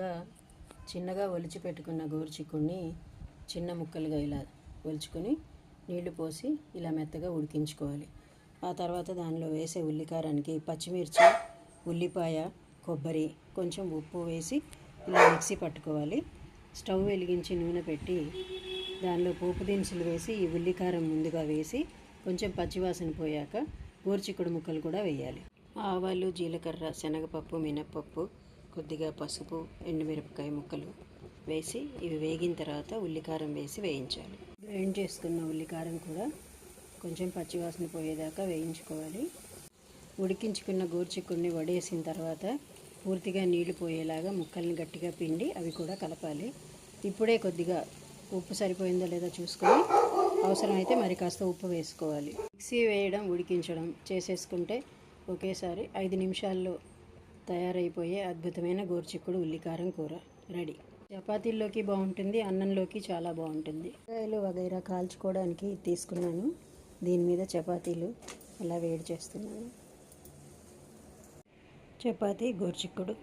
ముందుగా చిన్నగా ఒలిచి పెట్టుకున్న గోరుచిక్కుడిని చిన్న ముక్కలుగా ఇలా ఒలుచుకొని నీళ్లు పోసి ఇలా మెత్తగా ఉడికించుకోవాలి. ఆ తర్వాత దానిలో వేసే ఉల్లికారానికి పచ్చిమిర్చి, ఉల్లిపాయ, కొబ్బరి, కొంచెం ఉప్పు వేసి ఇలా మిక్సీ పట్టుకోవాలి. స్టవ్ వెలిగించి నూనె పెట్టి దానిలో పోపు దినుసులు వేసి ఈ ఉల్లికారం ముందుగా వేసి కొంచెం పచ్చివాసన పోయాక గోరుచిక్కుడు ముక్కలు కూడా వేయాలి. ఆవాలు, జీలకర్ర, శనగపప్పు, మినప్పప్పు, కొద్దిగా పసుపు, ఎండుమిరపకాయ ముక్కలు వేసి ఇవి వేగిన తర్వాత ఉల్లికారం వేసి వేయించాలి. గ్రైండ్ చేసుకున్న ఉల్లికారం కూడా కొంచెం పచ్చివాసన పోయేదాకా వేయించుకోవాలి. ఉడికించుకున్న గోరుచిక్కుడిని వడేసిన తర్వాత పూర్తిగా నీళ్లు పోయేలాగా ముక్కల్ని గట్టిగా పిండి అవి కూడా కలపాలి. ఇప్పుడే కొద్దిగా ఉప్పు సరిపోయిందో లేదో చూసుకొని అవసరమైతే మరి కాస్త ఉప్పు వేసుకోవాలి. మిక్సీ వేయడం, ఉడికించడం చేసేసుకుంటే ఒకేసారి 5 నిమిషాల్లో తయారైపోయే అద్భుతమైన గోరుచిక్కుడు ఉల్లికారం కూర రెడీ. చపాతీల్లోకి బాగుంటుంది, అన్నంలోకి చాలా బాగుంటుంది. కూరగాయలు వగైరా కాల్చుకోవడానికి తీసుకున్నాను. దీని మీద చపాతీలు అలా వేడి చేస్తున్నాను. చపాతీ గోరుచిక్కుడు.